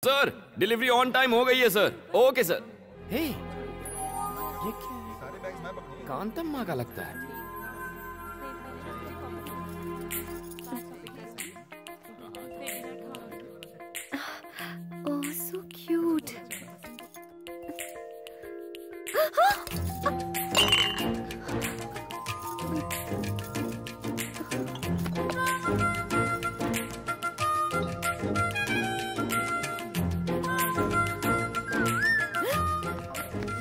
Sir delivery on time हो गई है सर। Okay sir. हे ये क्या है? कांतम्मा का लगता है। ओह सो क्यूट।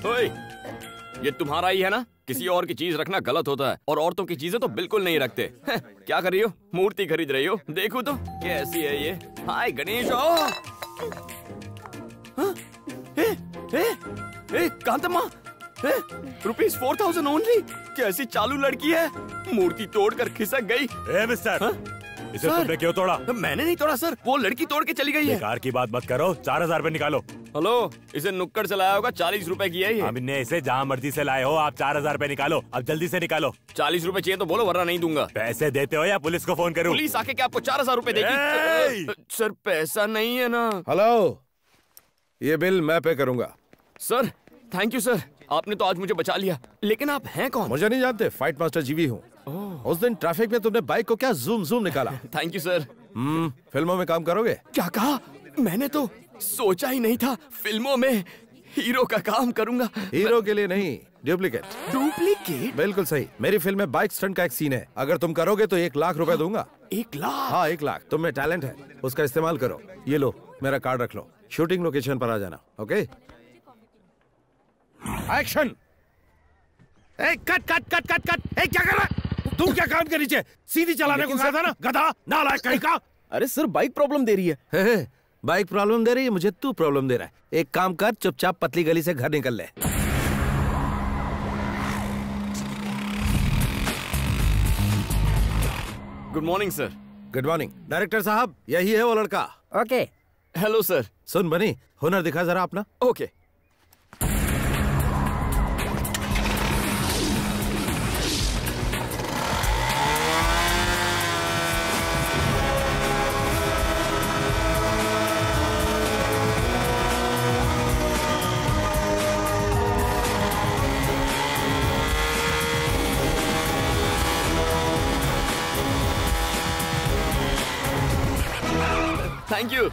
ओए, ये तुम्हारा ही है ना? किसी और की चीज रखना गलत होता है और औरतों की चीजें तो बिल्कुल नहीं रखते। क्या कर रही हो? मूर्ति खरीद रही हो? देखो तो कैसी है ये। हाय गणेश। कांतम्मा, ₹4000 ओनली। कैसी चालू लड़की है, मूर्ति तोड़कर खिसक गई। मिस्टर, इसे तुमने क्यों तोड़ा? मैंने नहीं तोड़ा सर, वो लड़की तोड़ के चली गई है। बेकार की बात मत करो, 4000 रुपए निकालो। हेलो, इसे नुक्कड़ से लाया होगा, 40 रुपए की है ये। हमने इसे जहाँ मर्जी से लाए हो, आप 4000 रुपए निकालो, अब जल्दी से निकालो। 40 रुपए चाहिए तो बोलो, वरना नहीं दूंगा। पैसे देते हो या पुलिस को फोन करूं? पुलिस आके क्या आपको 4000 रुपए देगी? सर पैसा नहीं है ना। हेलो, ये बिल मैं पे करूंगा। सर थैंक यू सर, आपने तो आज मुझे बचा लिया। लेकिन आप हैं कौन? मुझे नहीं जानते, फाइट मास्टर जीवी हूँ। उस दिन ट्रैफिक में तुमने बाइक को क्या जूम जूम निकाला। Thank you sir. फिल्मों में काम करोगे? क्या कहा? मैंने तो सोचा ही नहीं था फिल्मों में हीरो का काम करूंगा। हीरो के लिए नहीं, डुप्लीकेट। डुप्लीकेट? बिल्कुल सही। मेरी फिल्म में बाइक स्टंट का एक सीन है, अगर तुम करोगे तो 1 लाख रुपए दूंगा। 1 लाख? हाँ 1 लाख। तुम में टैलेंट है, उसका इस्तेमाल करो। ये लो मेरा कार्ड रख लो, शूटिंग लोकेशन पर आ जाना। Okay, action. Cut cut cut cut cut. क्या कर रहा है तुम? क्या कान के नीचे सीधी चलाने को कहा था ना, गधा नालायक कहीं का। अरे सर बाइक प्रॉब्लम दे रही है। बाइक प्रॉब्लम दे रही है, मुझे तू प्रॉब्लम दे रहा है। एक काम कर, चुपचाप पतली गली से घर निकल ले। Good morning sir. Good morning. Director साहब, यही है वो लड़का। ओके। Hello sir. सुन बनी, हुनर दिखा जरा अपना। ओके।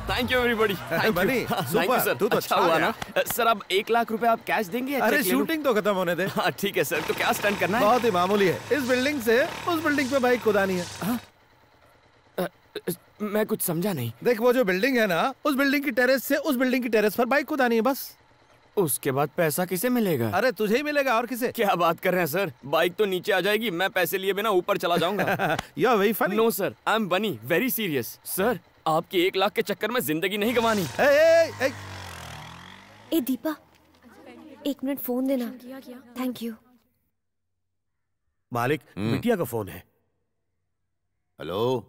Thank you everybody. बनी, सुपर, सर। तू तो अच्छा हुआ ना सर। अब 1 लाख रुपए आप कैश देंगे? अरे शूटिंग तो खत्म होने दे। हाँ ठीक है सर। तो क्या स्टंट करना है? बहुत ही मामूली है। इस बिल्डिंग से उस बिल्डिंग पे बाइक कुदानी है। मैं कुछ समझा नहीं। देख वो जो बिल्डिंग है ना, उस बिल्डिंग की टेरेस से उस बिल्डिंग की टेरेस पर बाइक कुदानी है, बस। उसके बाद पैसा किसे मिलेगा? अरे तुझे ही मिलेगा, और किसे? क्या बात कर रहे हैं सर, बाइक तो नीचे आ जाएगी, मैं पैसे लिए बिना ऊपर चला जाऊंगा। You are very funny. No sir, I am bunny very serious. Sir आपके 1 लाख के चक्कर में जिंदगी नहीं गंवानी। ए दीपा, 1 मिनट फोन देना। Thank you. मालिक, बिटिया का फोन है। हेलो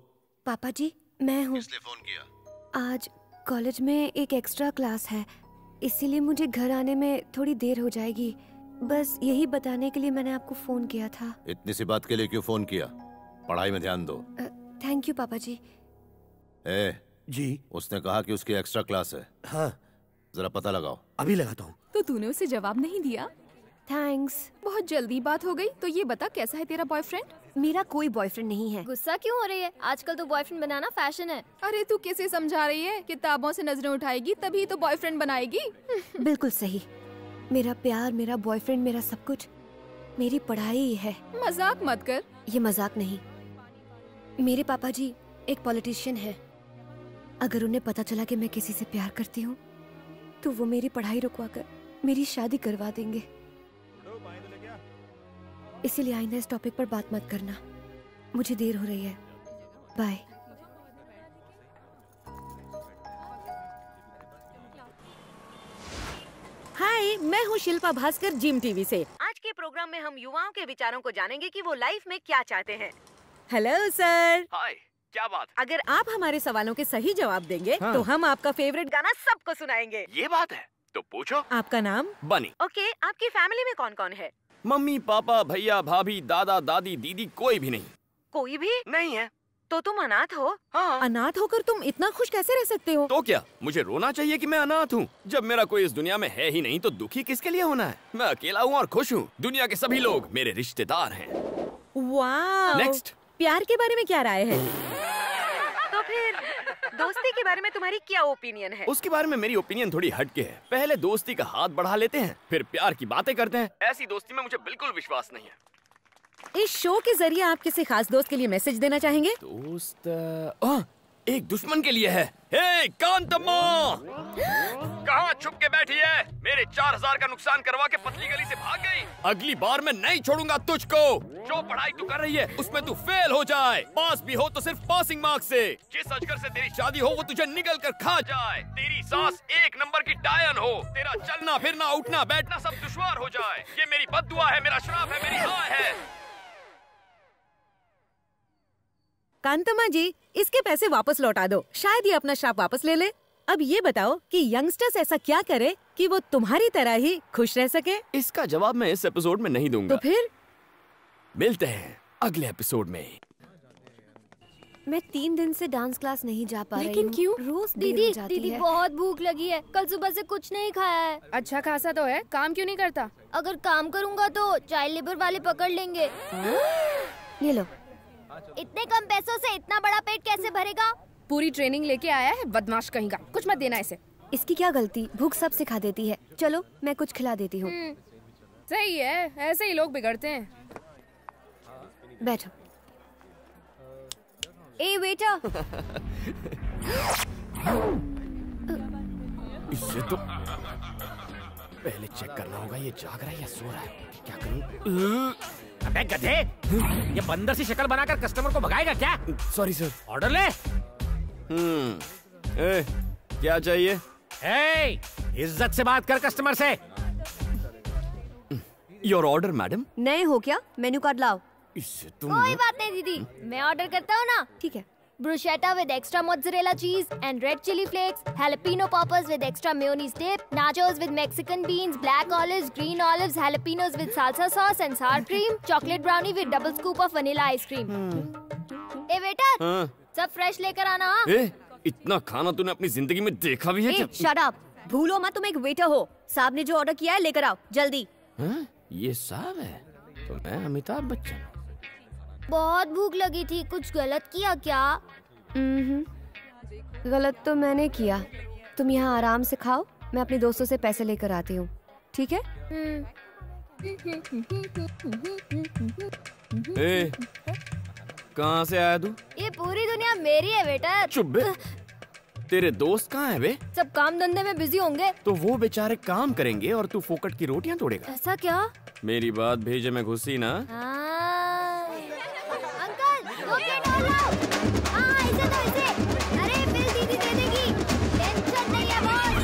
पापा जी, मैं हूँ। किसने फोन किया? आज कॉलेज में एक एक्स्ट्रा क्लास है, इसीलिए मुझे घर आने में थोड़ी देर हो जाएगी। बस यही बताने के लिए मैंने आपको फोन किया था। इतनी सी बात के लिए क्यों फोन किया? पढ़ाई में ध्यान दो। थैंक यू पापा जी। जी, उसने कहा कि उसकी एक्स्ट्रा क्लास है। हाँ जरा पता लगाओ। अभी लगाता हूँ। तो तूने उसे जवाब नहीं दिया? थैंक्स। बहुत जल्दी बात हो गई। तो ये बता, कैसा है तेरा बॉयफ्रेंड? मेरा कोई बॉयफ्रेंड नहीं है। गुस्सा क्यों हो रही है? आजकल तो बॉयफ्रेंड बनाना फैशन है। अरे तू कैसे समझा रही है? किताबों से नजरें उठाएगी तभी तो बॉयफ्रेंड बनाएगी। बिल्कुल सही। मेरा प्यार, मेरा बॉयफ्रेंड, मेरा सब कुछ मेरी पढ़ाई है। मजाक मत कर। ये मजाक नहीं। मेरे पापा जी एक पॉलिटिशियन है। अगर उन्हें पता चला कि मैं किसी से प्यार करती हूँ तो वो मेरी पढ़ाई रुकवा कर मेरी शादी करवा देंगे। इसीलिए आइंदा इस टॉपिक पर बात मत करना। मुझे देर हो रही है। बाय। हाय, मैं हूँ शिल्पा भास्कर, जिम टीवी से। आज के प्रोग्राम में हम युवाओं के विचारों को जानेंगे कि वो लाइफ में क्या चाहते हैं। Hello sir. हाय, क्या बात? अगर आप हमारे सवालों के सही जवाब देंगे तो हम आपका फेवरेट गाना सबको सुनाएंगे। ये बात है तो पूछो। आपका नाम? बनी। ओके, आपकी फैमिली में कौन कौन है? मम्मी पापा भैया भाभी दादा दादी दीदी कोई भी नहीं। कोई भी नहीं है। तो तुम अनाथ हो? हाँ। अनाथ होकर तुम इतना खुश कैसे रह सकते हो? तो क्या मुझे रोना चाहिए कि मैं अनाथ हूँ? जब मेरा कोई इस दुनिया में है ही नहीं तो दुखी किसके लिए होना है? मैं अकेला हूँ और खुश हूँ। दुनिया के सभी लोग मेरे रिश्तेदार हैं। वाह। नेक्स्ट। प्यार के बारे में क्या राय है? तो फिर दोस्ती के बारे में तुम्हारी क्या ओपिनियन है? उसके बारे में मेरी ओपिनियन थोड़ी हटके है। पहले दोस्ती का हाथ बढ़ा लेते हैं, फिर प्यार की बातें करते हैं। ऐसी दोस्ती में मुझे बिल्कुल विश्वास नहीं है। इस शो के जरिए आप किसी खास दोस्त के लिए मैसेज देना चाहेंगे? दोस्त एक दुश्मन के लिए है। हे कांतम्मा, कहाँ छुप के बैठी है? मेरे 4000 का नुकसान करवा के पतली गली से भाग गई। अगली बार मैं नहीं छोड़ूंगा तुझको। जो पढ़ाई तू कर रही है उसमें तू फेल हो जाए, पास भी हो तो सिर्फ पासिंग मार्क्स से। जिस अजगर से तेरी शादी हो वो तुझे निगल कर खा जाए। तेरी सास 1 नंबर की डायन हो। तेरा चलना फिरना उठना बैठना सब दुश्वार हो जाए। ये मेरी बद्दुआ है, मेरा श्राप है, मेरी हाय है। कांतम्मा जी, इसके पैसे वापस लौटा दो, शायद ये अपना श्राप वापस ले ले। अब ये बताओ कि यंगस्टर्स ऐसा क्या करे कि वो तुम्हारी तरह ही खुश रह सके? इसका जवाब मैं इस एपिसोड में नहीं दूंगा। तो फिर मिलते हैं अगले एपिसोड में। मैं 3 दिन से डांस क्लास नहीं जा पा रही हूँ। लेकिन क्यों? रोज दीदी बहुत भूख लगी है। कल सुबह से कुछ नहीं खाया है। अच्छा खासा तो है, काम क्यों नहीं करता? अगर काम करूँगा तो चाइल्ड लेबर वाले पकड़ लेंगे। ले लो। इतने कम पैसों से इतना बड़ा पेट कैसे भरेगा? पूरी ट्रेनिंग लेके आया है, बदमाश कहीं का। कुछ मत देना इसे। इसकी क्या गलती, भूख सब सिखा देती है। चलो मैं कुछ खिला देती हूँ। सही है, ऐसे ही लोग बिगड़ते हैं। बैठो। ए बेटा। इससे तो पहले चेक करना होगा ये जाग रहा है या सो रहा है। क्या करूं? अबे गधे, ये बंदर सी शक्ल बनाकर कस्टमर को भगाएगा क्या? Sorry sir. ऑर्डर ले। क्या चाहिए? इज्जत से बात कर कस्टमर से। Your order madam. नए हो क्या? मेन्यू कार्ड लाओ। इससे तुम कोई बात नहीं दीदी, मैं ऑर्डर करता हूँ ना। ठीक है। Bruschetta with extra mozzarella cheese and red chili flakes, jalapeno poppers with extra mayonnaise dip, nachos with Mexican beans, black olives, green olives, jalapenos with salsa sauce and sour cream, chocolate brownie with double scoop of vanilla ice cream. ए बेटा, सब fresh लेकर आना। इतना खाना तूने अपनी जिंदगी में देखा भी है क्या? Shut up. भूलो मत तुम एक वेटर हो। साहब ने जो ऑर्डर किया है लेकर आओ जल्दी। ये साहब है तो मैं अमिताभ बच्चन। बहुत भूख लगी थी, कुछ गलत किया क्या? गलत तो मैंने किया। तुम यहाँ आराम से खाओ, मैं अपने दोस्तों से पैसे लेकर आती हूँ, ठीक है? कहाँ से आया तू? ये पूरी दुनिया मेरी है बेटा। चुप बे। तेरे दोस्त कहाँ है बे? सब काम धंधे में बिजी होंगे। तो वो बेचारे काम करेंगे और तू फोकट की रोटियां तोड़ेगा। ऐसा क्या? मेरी बात भेजे में घुसी ना। अंकल, 2 प्लेट और लाओ। इसे तो इसे। अरे बिल दीदी दे देगी। टेंशन नहीं है बॉस।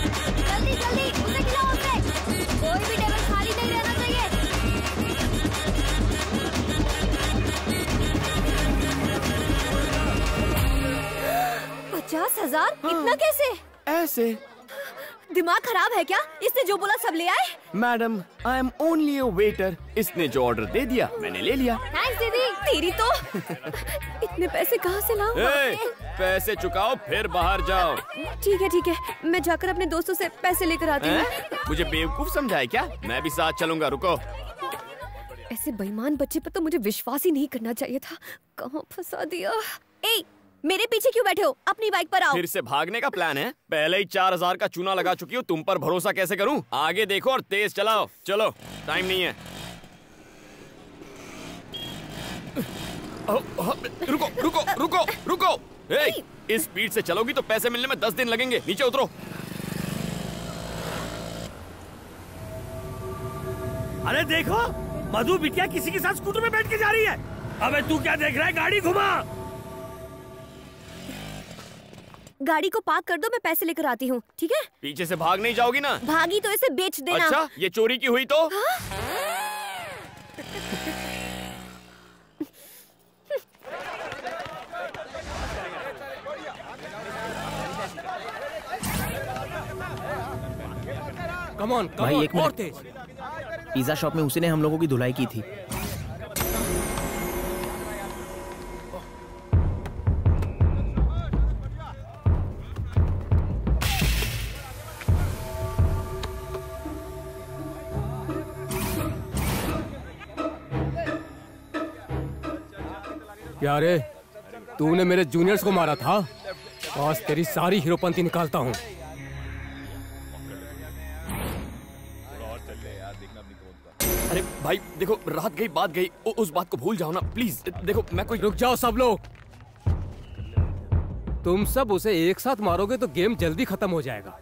जल्दी जल्दी उसे खिलाओ उसे। कोई भी टेबल खाली नहीं रहना चाहिए। 50,000? इतना कैसे? ऐसे। दिमाग खराब है क्या? इसने जो बोला सब ले आए? Madam, I am only a waiter. इसने जो ऑर्डर दे दिया मैंने ले लिया। थैंक्स दीदी। तेरी तो इतने पैसे कहाँ से लाऊं? पैसे चुकाओ फिर बाहर जाओ। ठीक है, मैं जाकर अपने दोस्तों से पैसे लेकर आती हूँ। मुझे बेवकूफ समझा है क्या? मैं भी साथ चलूंगा, रुको। ऐसे बेईमान बच्चे पर तो मुझे विश्वास ही नहीं करना चाहिए था। कहाँ फंसा दिया? मेरे पीछे क्यों बैठे हो? अपनी बाइक पर आओ। फिर से भागने का प्लान है? पहले ही 4000 का चूना लगा चुकी हो, तुम पर भरोसा कैसे करूं? आगे देखो और तेज चलाओ। चलो, टाइम नहीं है। रुको रुको रुको रुको। इस स्पीड से चलोगी तो पैसे मिलने में 10 दिन लगेंगे। नीचे उतरो। अरे देखो, मधु बिटिया किसी के साथ स्कूटर में बैठ के जा रही है। अबे तू क्या देख रहा है? गाड़ी घुमा। गाड़ी को पार्क कर दो, मैं पैसे लेकर आती हूँ, ठीक है? पीछे से भाग नहीं जाओगी ना? भागी तो इसे बेच देना। अच्छा, ये चोरी की हुई तो? कम ऑन, भाई एक और मिनट। तेज। पिज्जा शॉप में उसी ने हम लोगों की धुलाई की थी। क्या रे, तूने मेरे जूनियर्स को मारा था? आज तेरी सारी हीरोपंती निकालता हूँ। अरे भाई देखो, रात गई बात गई, उस बात को भूल जाओ ना प्लीज। देखो मैं कोई। रुक जाओ सब लोग। तुम सब उसे एक साथ मारोगे तो गेम जल्दी खत्म हो जाएगा,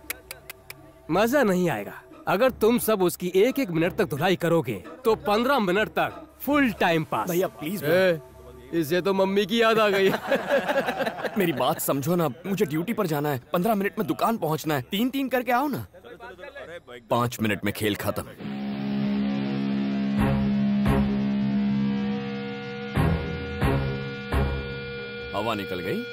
मजा नहीं आएगा। अगर तुम सब उसकी एक एक मिनट तक धुलाई करोगे तो 15 मिनट तक फुल टाइम पास। भैया प्लीज। इससे तो मम्मी की याद आ गई। मेरी बात समझो ना, मुझे ड्यूटी पर जाना है, 15 मिनट में दुकान पहुंचना है। 3-3 करके आओ ना। 5 मिनट में खेल खत्म। हवा निकल गई।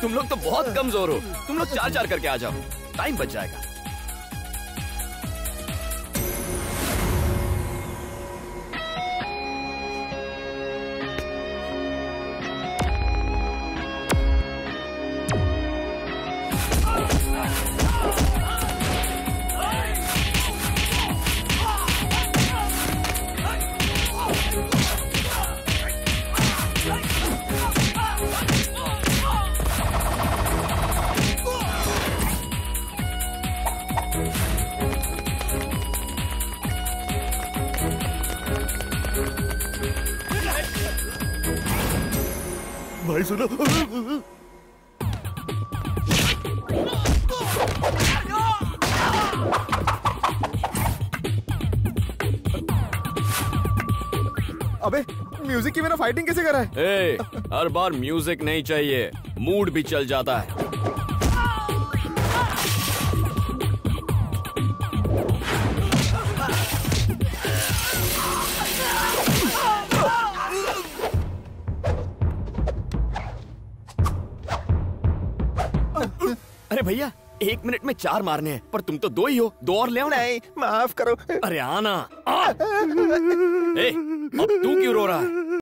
तुम लोग तो बहुत कमजोर हो। तुम लोग 4-4 करके आ जाओ, टाइम बच जाएगा। भाई सुनो, अबे म्यूजिक की बिना फाइटिंग कैसे कर रहा है? हर बार म्यूजिक नहीं चाहिए, मूड भी चल जाता है। अरे भैया 1 मिनट में 4 मारने हैं, पर तुम तो 2 ही हो। 2 और ले आओ ना। नहीं, माफ करो। अरे आना। अब तू क्यों रो रहा है?